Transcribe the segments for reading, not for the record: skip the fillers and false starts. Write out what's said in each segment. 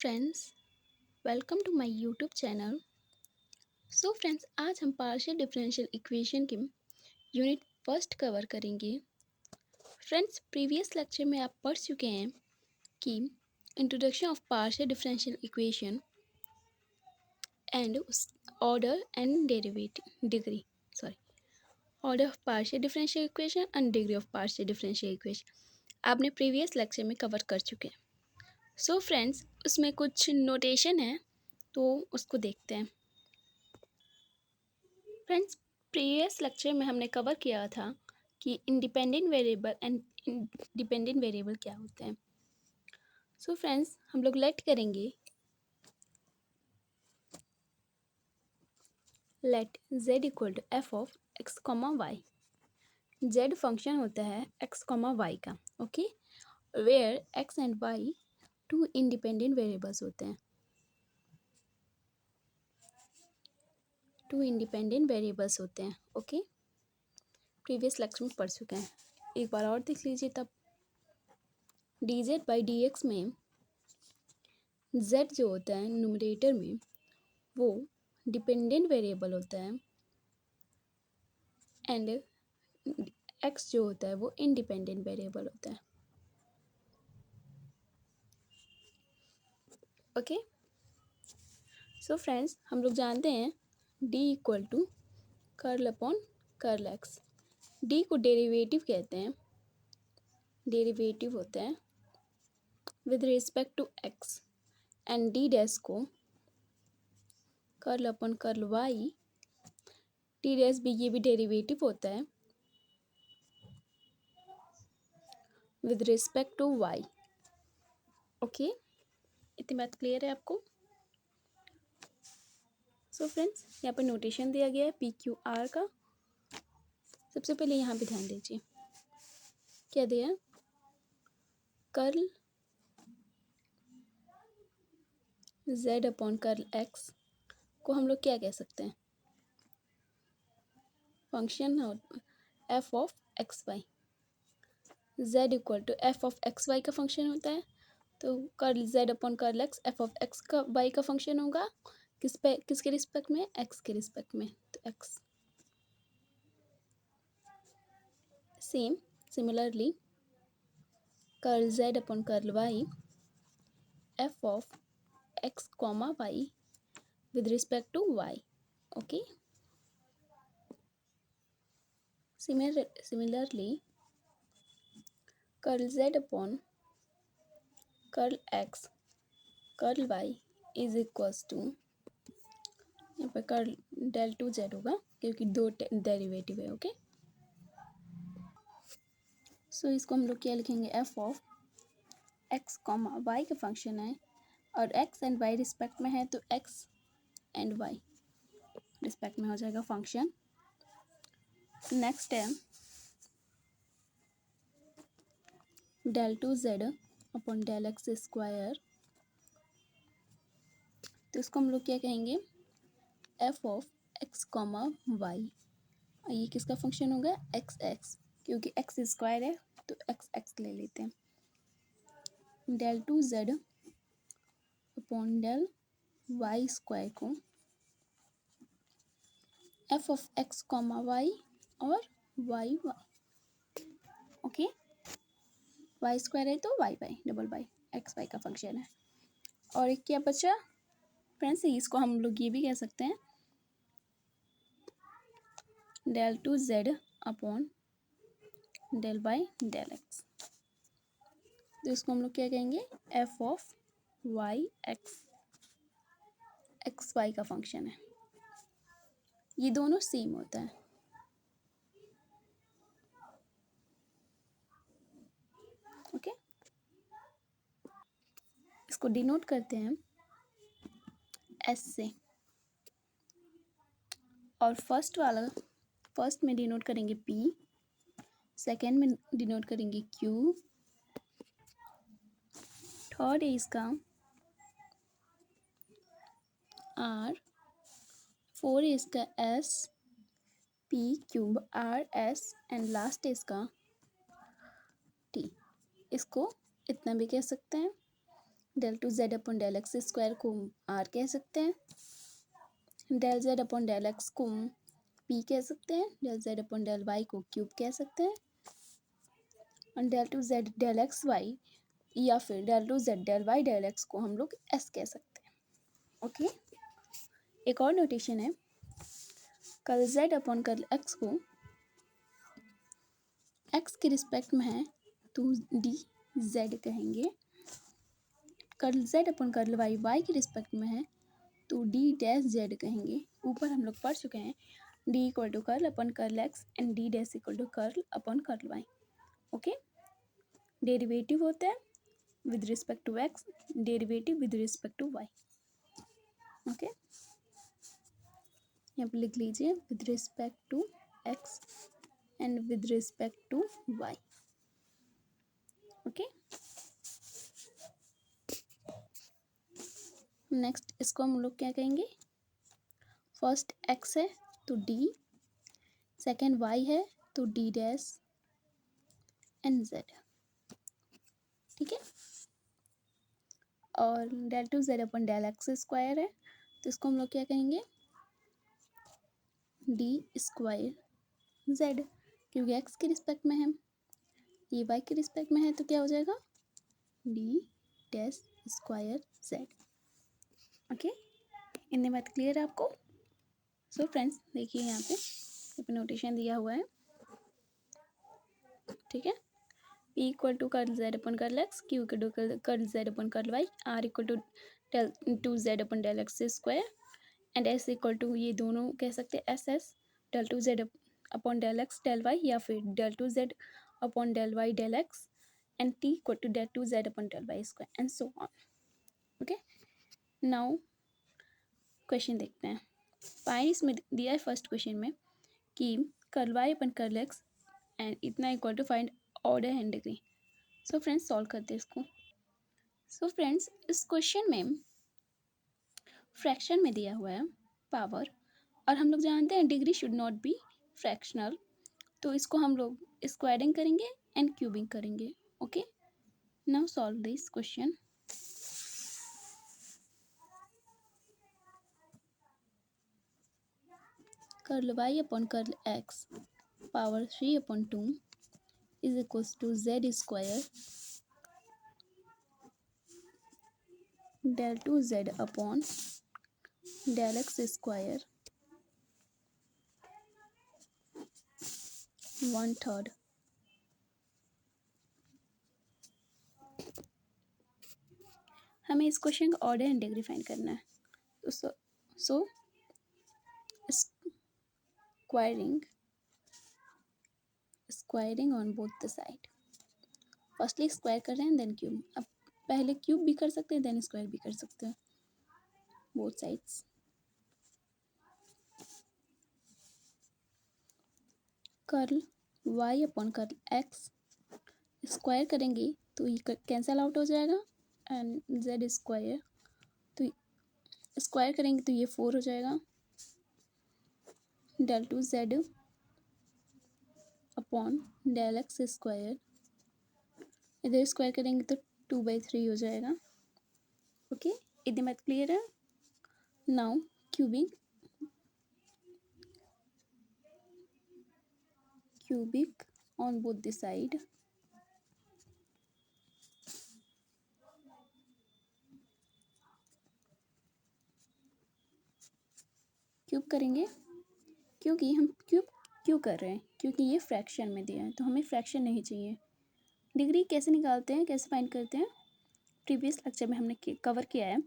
Friends, welcome to my YouTube channel. Friends, आज हम partial differential equation के unit first cover करेंगे। Friends, previous lecture में आप पढ़ चुके हैं कि introduction of partial differential equation and order and derivative degree order of partial differential equation and degree of partial differential equation आपने प्रीवियस लेक्चर में कवर कर चुके हैं। फ्रेंड्स, उसमें कुछ नोटेशन है तो उसको देखते हैं। फ्रेंड्स, प्रीवियस लेक्चर में हमने कवर किया था कि independent variable and dependent variable क्या होते हैं। फ्रेंड्स, हम लोग लेट करेंगे let z equal to f of x comma y. z function होता है x कॉमा वाई का, okay, where x and y two independent variables होते हैं। ओके, प्रीवियस लेक्चर में पढ़ चुके हैं, एक बार और देख लीजिए। तब dz बाई dx में z जो होता है न्यूमरेटर में वो डिपेंडेंट वेरिएबल होता है एंड x जो होता है वो इंडिपेंडेंट वेरिएबल होता है। ओके, फ्रेंड्स, हम लोग जानते हैं d equal to curl upon curl x। d को डेरिवेटिव कहते हैं, डेरिवेटिव होता है with respect to x and d dash को curl upon curl y। d dash भी ये भी डेरिवेटिव होता है with respect to y। Okay, इतनी बात क्लियर है आपको? फ्रेंड्स, यहाँ पर नोटेशन दिया गया है पी क्यू आर का। सबसे पहले यहाँ पे ध्यान दीजिए, क्या दिया? Curl z upon curl x को हम लोग क्या कह सकते हैं? Function f of x y. z equal to f of x Y का फंक्शन होता है, तो curl z upon curl x f of x का y का फंक्शन होगा। किसके रिस्पेक्ट में? x के रिस्पेक्ट में, तो x। Similarly curl z upon curl y F of x comma y with respect to y. Okay, similarly curl z upon curl x curl y is equals to, यहाँ पर curl del two Z होगा क्योंकि दो derivative है। Okay, इसको हम लोग क्या लिखेंगे? F of x comma y का फंक्शन है और एक्स एंड वाई रिस्पेक्ट में है, तो एक्स एंड वाई रिस्पेक्ट में हो जाएगा फंक्शन। नेक्स्ट है del two Z upon del X square, तो इसको हम लोग क्या कहेंगे? F of x comma Y. ये किसका फंक्शन होगा? एक्स एक्स, क्योंकि एक्स स्क्वायर है तो एक्स एक्स ले लेते हैं। Del two Z upon del Y square को F of x comma Y और Y Y. Okay, Y square है तो Y Y double Y, X Y का फंक्शन है। और एक क्या बचा फ्रेंड्स? इसको हम लोग ये भी कह सकते हैं del two Z upon del by del x, तो इसको हम लोग क्या कहेंगे? F of y x, x Y का फंक्शन है। ये दोनों सेम होता है। ओके, इसको डिनोट करते हैं एस से, और फर्स्ट में डिनोट करेंगे पी, सेकेंड में डिनोट करेंगे क्यू, थर्ड है इसका आर, फोर है इसका S, P cube R S, and last है इसका टी। इसको इतना भी कह सकते हैं del two Z upon del X square को आर कह सकते हैं, del Z upon del X को पी कह सकते हैं, del Z upon del Y को क्यूब कह सकते हैं, और del two Z del x Y या फिर del two Z del Y del X को हम लोग एस कह सकते हैं। ओके, एक और नोटेशन है, curl Z upon curl X को एक्स के रिस्पेक्ट में है तो डी जेड कहेंगे, curl Z upon curl Y Y के रिस्पेक्ट में है तो डी डैश जेड कहेंगे। ऊपर हम लोग पढ़ चुके हैं D equal to curl upon curl X and D dash equal to curl upon curl Y. Okay, derivative होता है with respect to X, derivative with respect to Y. Okay, यहाँ पर लिख लीजिए with respect to X and with respect to Y. Okay, next इसको हम लोग क्या कहेंगे, फर्स्ट एक्स है तो डी, सेकेंड वाई है तो डी डैश एंड जेड। ठीक है, और del two Z upon del X square है तो इसको हम लोग क्या कहेंगे, डी स्क्वायर जेड, क्योंकि एक्स के रिस्पेक्ट में है, ये वाई के रिस्पेक्ट में है तो क्या हो जाएगा D dash square Z. Okay, इतनी बात क्लियर है आपको। सो फ्रेंड्स देखिए यहाँ पे नोटेशन दिया हुआ है। ठीक है, P equal to curl Z upon curl X, Q equal to curl Z upon curl Y, R equal to del two Z upon del X square and S equal to ये दोनों कह सकते हैं S S del two Z upon del X del Y या फिर del two Z upon del Y del X and T equal to del two Z upon del Y square and so on. Okay, now question देखते हैं। Find, इसमें दिया है first question में कि curl Y upon curl X and इतना equal to find order and degree. So friends solve करते हैं इसको। सो फ्रेंड्स इस क्वेश्चन में फ्रैक्शन में दिया हुआ है पावर, और हम लोग जानते हैं degree should not be fractional, तो इसको हम लोग स्क्वायरिंग करेंगे एंड क्यूबिंग करेंगे। Okay, now solve this question. Curl Y upon curl X power 3/2 is equals to Z square del two Z upon del X square 1/3। हमें इस question का order and degree find करना है, तो so squaring on both the side. Firstly square कर रहे हैं then cube, अब पहले क्यूब भी कर सकते हैं देन स्क्वायर भी कर सकते हैं both sides. Curl Y upon curl X square करेंगे तो ये कैंसल आउट हो जाएगा एंड जेड स्क्वायर, तो स्क्वायर करेंगे तो ये 4 हो जाएगा, del two Z upon del X square, इधर स्क्वायर करेंगे तो 2/3 हो जाएगा। ओके, इतनी बात क्लियर है। Now cubic on both the side, cube करेंगे, क्योंकि हम क्यूब क्यों कर रहे हैं, क्योंकि ये फ्रैक्शन में दिया है तो हमें फ्रैक्शन नहीं चाहिए। डिग्री कैसे निकालते हैं, कैसे फाइंड करते हैं, प्रीवियस लेक्चर में हमने कवर किया है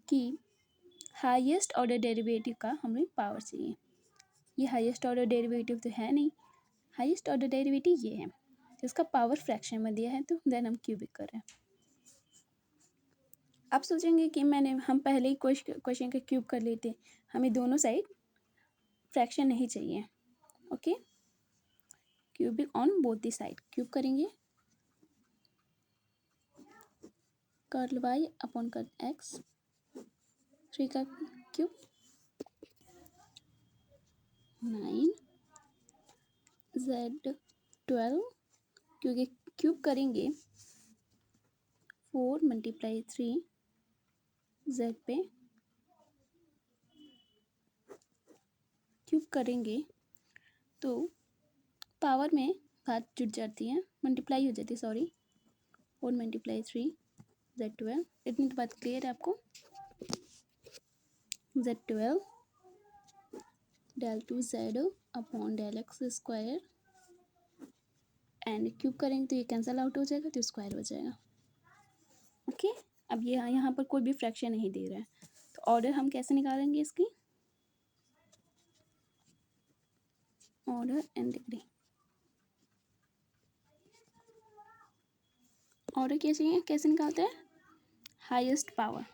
कि हाईएस्ट ऑर्डर डेरिवेटिव का हमें पावर चाहिए। ये हाईएस्ट ऑर्डर डेरिवेटिव तो है नहीं, हाईएस्ट ऑर्डर डेरिवेटिव ये है, तो इसका पावर फ्रैक्शन में दिया है तो देन हम क्यूबिक कर रहे हैं। आप सोचेंगे कि हम पहले ही क्वेश्चन का क्यूब कर लेते, हमें दोनों साइड फ्रैक्शन नहीं चाहिए। Okay, cubic on both the side, cube करेंगे curl Y upon curl X 3 का क्यूब 9 जेड 12, क्योंकि क्यूब करेंगे 4 × 3 z पे क्यूब करेंगे तो पावर में बात जुड़ जाती है, मल्टीप्लाई हो जाती है, सॉरी। 4 × 3 z12, इतनी तो बात क्लियर है आपको। z12 del 2z upon del x square, and cube करेंगे तो ये कैंसिल आउट हो जाएगा तो स्क्वायर हो जाएगा। ओके, अब ये यहाँ पर कोई भी फ्रैक्शन नहीं दे रहा है, तो ऑर्डर हम कैसे निकालेंगे इसकी, ऑर्डर एंड डिग्री। ऑर्डर कैसे निकालते हैं, हाईएस्ट पावर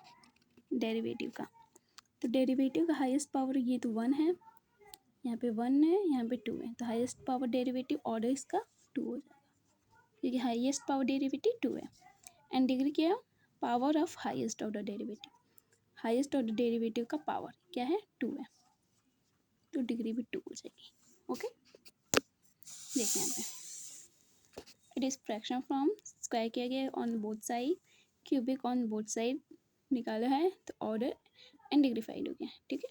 डेरिवेटिव का। तो डेरिवेटिव का हाईएस्ट पावर ये तो 1 है, यहाँ पे 1 है, यहाँ पे 2 है, तो हाईएस्ट पावर डेरिवेटिव ऑर्डर इसका 2 हो जाएगा, क्योंकि हाईएस्ट पावर डेरिवेटिव 2 है। एंड डिग्री क्या है, power of highest order derivative, highest order derivative का पावर क्या है, 2 है, तो डिग्री भी 2 हो जाएगी। ओके, देखिए यहाँ पे it is fraction from, square किया गया on both side, cubic on both side निकाला है, तो ऑर्डर एंड डिग्री फाइंड हो गया, ठीक है।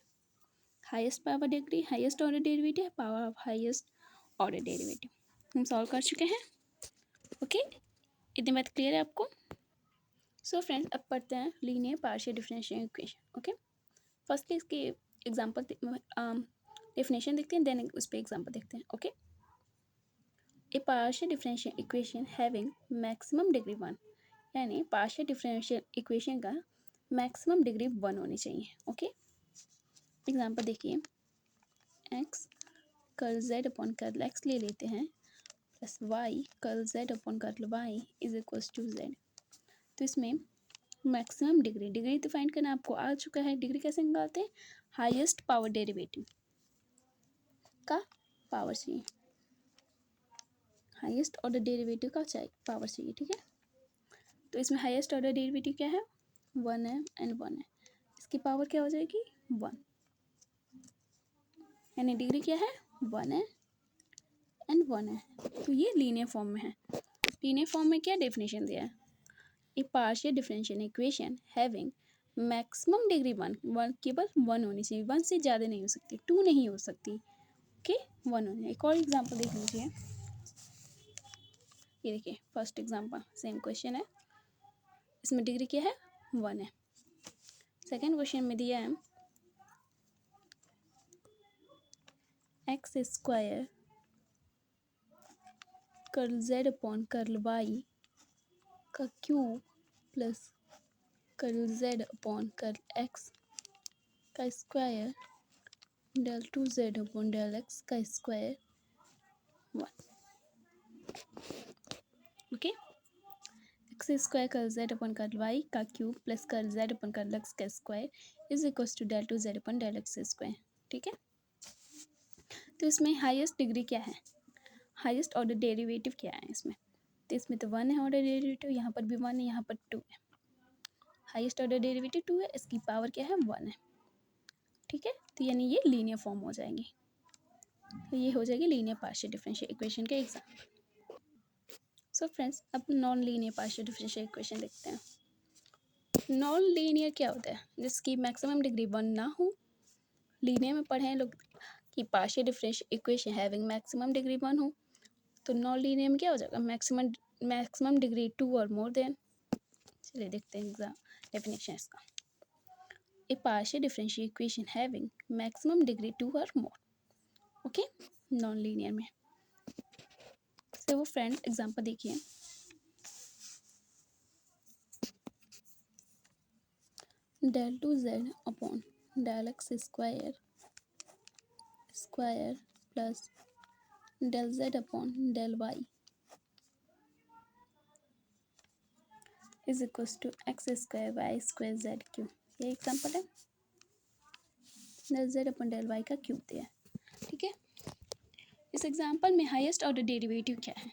Highest power degree, highest order derivative, power of highest order derivative हम सॉल्व कर चुके हैं। ओके, इतनी बात क्लियर है आपको। सो फ्रेंड्स, अब पढ़ते हैं linear partial differential equation. Okay, firstly इसकी एग्जांपल डेफिनेशन देखते हैं, देन उस पर एग्जांपल देखते हैं। Okay, a partial differential equation having maximum degree 1, यानी पार्शियल डिफरेंशियल इक्वेशन का मैक्सिमम डिग्री 1 होनी चाहिए। ओके, एग्जांपल देखिए, X curl Z upon curl X ले लेते हैं, plus Y curl Z upon curl Y is equals to Z. तो इसमें मैक्सिमम डिग्री, डिग्री तो फाइंड करना आपको आ चुका है, डिग्री कैसे निकालते हैं, हाईएस्ट पावर डेरिवेटिव का पावर चाहिए, हाईएस्ट ऑर्डर डेरिवेटिव का पावर चाहिए, ठीक है। तो इसमें हाईएस्ट ऑर्डर डेरिवेटिव क्या है, 1 है एंड 1 है, इसकी पावर क्या हो जाएगी 1, यानी डिग्री क्या है 1 है एंड 1 है, तो ये लीनियर फॉर्म में है। लीनियर फॉर्म में क्या डेफिनेशन दिया है, a partial differential equation having maximum degree 1 केवल 1 होनी चाहिए, 1 से ज़्यादा नहीं हो सकती, 2 नहीं हो सकती। ओके, 1 होनी। एक और एग्जांपल देख लीजिए, ये देखिए फर्स्ट एग्जांपल सेम क्वेश्चन है, इसमें डिग्री क्या है 1 है। सेकेंड क्वेश्चन में दिया है X square curl Z upon curl Y का cube plus curl Z upon curl X का square del 2z upon del X का square 1। Okay, X square curl Z upon curl Y का cube plus curl Z upon curl X का square is equal to del 2z upon del X square, ठीक है। तो इसमें highest degree क्या है, highest order derivative क्या है इसमें, तो इसमें तो 1 है ऑर्डर डेरिवेटिव, यहाँ पर भी 1 है, यहाँ पर 2 है, हाईएस्ट ऑर्डर डेरिवेटिव 2 है, इसकी पावर क्या है 1 है, ठीक है। तो यानी ये लीनियर फॉर्म हो जाएंगी, तो ये हो जाएगी लीनियर पार्शियल डिफरेंशियल इक्वेशन के एग्जाम्पल। सो फ्रेंड्स, अब non linear partial differential equation देखते हैं। नॉन लीनियर क्या होता है, जिसकी मैक्सिमम डिग्री 1 ना हो। लीनियर में पढ़े हैं लोग कि partial differential equation having maximum degree 1 हो, तो नॉन लीनियर में क्या हो जाएगा, मैक्सिमम डिग्री 2 और मोर देन। चलिए देखते हैं एग्जाम डेफिनेशन इसका, a partial differential equation having maximum degree 2 और मोर। ओके, नॉन लीनियर में से वो फ्रेंड एग्जांपल देखिए, del 2z upon del X square plus del z upon del Y is equal to X square Y square Z cube. ये example है, del z upon del Y का cube दिया है, ठीक है। इस एग्जांपल में हाईएस्ट ऑर्डर डेरिवेटिव क्या है,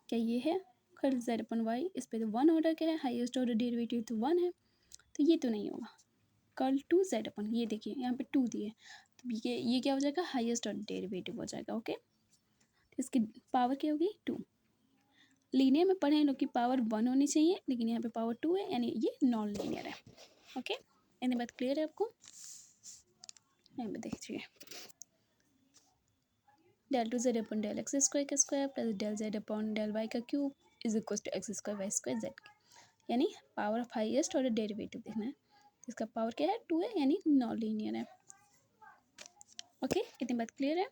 क्या ये है कर्ल z अपन वाई, इस पे तो 1 ऑर्डर क्या है, हाईएस्ट ऑर्डर डेरिवेटिव तो 1 है, तो ये तो नहीं होगा। कर्ल 2z अपन, ये देखिए यहाँ पे 2 दिए, तो ये क्या हो जाएगा, हाईएस्ट ऑर्डर डेरिवेटिव हो जाएगा। ओके, तो इसकी पावर क्या होगी 2, लीनियर में पढ़े लोग की पावर 1 होनी चाहिए, लेकिन यहाँ पे पावर 2 है, यानी ये नॉन लीनियर है। ओके, इतनी बात क्लियर है आपको? यहाँ पे देखिए, del 2z upon del x square का square plus del z upon del y का cube is equal to X square Y square Z, यानी power of highest order derivative देखना है। इसका पावर क्या है? 2 है, यानी नॉन लीनियर है। ओके, इतनी बात क्लियर है?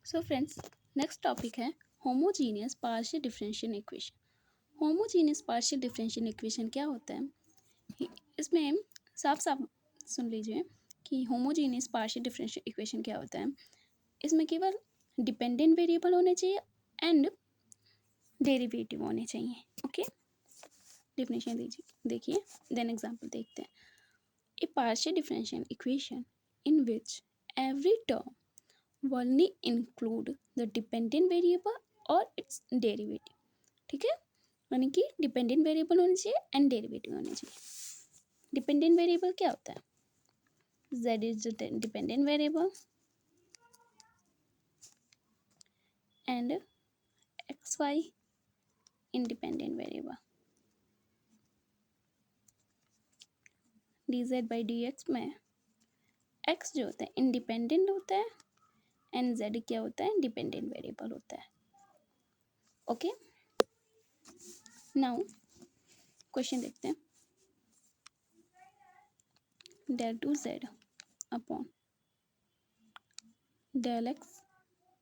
सो फ्रेंड्स, नेक्स्ट टॉपिक है homogeneous partial differential equation. Homogeneous partial differential equation क्या होता है? इसमें साफ साफ सुन लीजिए कि होमोजीनियस पार्शियल डिफरेंशियल इक्वेशन क्या होता है। इसमें केवल डिपेंडेंट वेरिएबल होने चाहिए एंड डेरिवेटिव होने चाहिए। ओके, डिफिनेशन दीजिए, देखिए, देन एग्जांपल देखते हैं। A partial differential equation in which every term only include the dependent variable और its derivative। ठीक है, यानी कि डिपेंडेंट वेरिएबल होनी चाहिए एंड डेरिवेटिव होनी चाहिए। डिपेंडेंट वेरिएबल क्या होता है? z is the dependent variable and xy independent variable। dz by dx में x जो होता है इंडिपेंडेंट होता है एंड z क्या होता है? डिपेंडेंट वेरिएबल होता है। ओके, नाउ क्वेश्चन देखते हैं। del 2z upon del x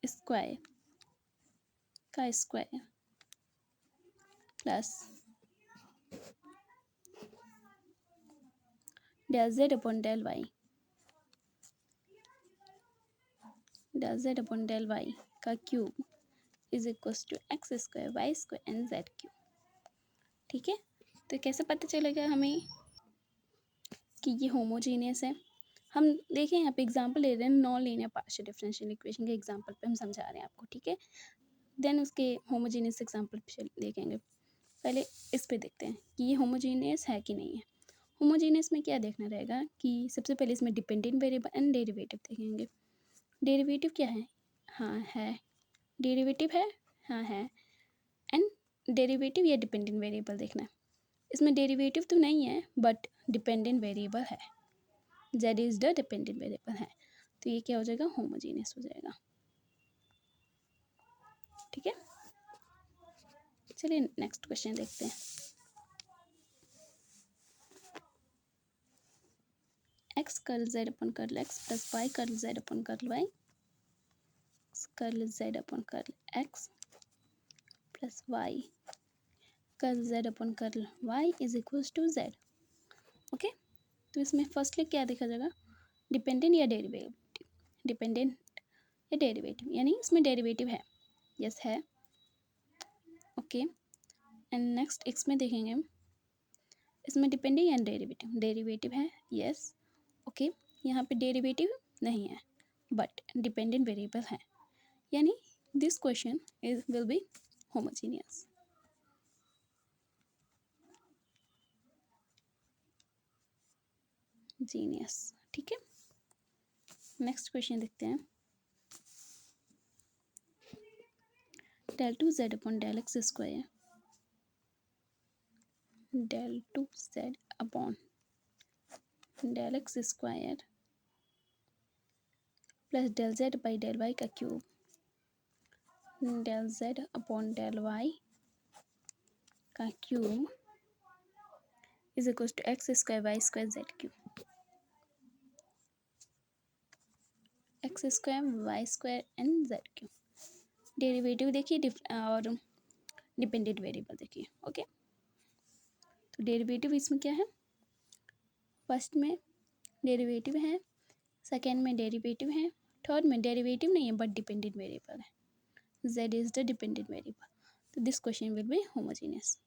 square का square plus del z upon del y का cube is equal to X square Y square and Z cube. ठीक है, तो कैसे पता चलेगा हमें कि ये होमोजीनियस है? हम देखें यहाँ पे एग्जांपल ले रहे हैं non linear partial differential equation के एग्जांपल पे हम समझा रहे हैं आपको। ठीक है, देन उसके होमोजीनियस एग्जांपल देखेंगे। पहले इस पे देखते हैं कि ये होमोजीनियस है कि नहीं है। होमोजीनियस में क्या देखना रहेगा कि सबसे पहले इसमें डिपेंडेंट वेरिएबल एंड डेरिवेटिव देखेंगे। डेरिवेटिव क्या है? हाँ है, डेरिवेटिव है, हाँ है, एंड डेरिवेटिव या डिपेंडेंट वेरिएबल देखना है। इसमें डेरिवेटिव तो नहीं है बट डिपेंडेंट वेरिएबल है, z is the dependent variable है, तो ये क्या हो जाएगा? होमोजीनियस हो जाएगा। ठीक है, चलिए नेक्स्ट क्वेश्चन देखते हैं। x curl z upon curl x plus y curl z upon curl y curl z upon curl x plus y curl z upon curl y is equal to z। Okay, तो इसमें firstly क्या देखा जाएगा? Dependent या derivative? Dependent या derivative, यानी इसमें derivative है, यस है। ओके, एंड नेक्स्ट इसमें देखेंगे इसमें डिपेंडेंट या डेरिवेटिव? डेरिवेटिव है, यस। ओके, यहाँ पे डेरिवेटिव नहीं है बट डिपेंडेंट वेरिएबल है, यानी this question is will be homogeneous. Genius, ठीक है। नेक्स्ट क्वेश्चन देखते हैं। del 2z upon del x square del 2z upon del x square plus del z by del y का cube del z upon del y का cube is equal to X square Y square Z cube. X square Y square and Z cube. Derivative देखिए और dependent variable देखिए। Okay, तो derivative इसमें क्या है? First में डेरिवेटिव है, सेकेंड में डेरिवेटिव है, थर्ड में डेरिवेटिव नहीं है बट डिपेंडेंट वेरिएबल है, z is the dependent variable, तो this question will be homogeneous.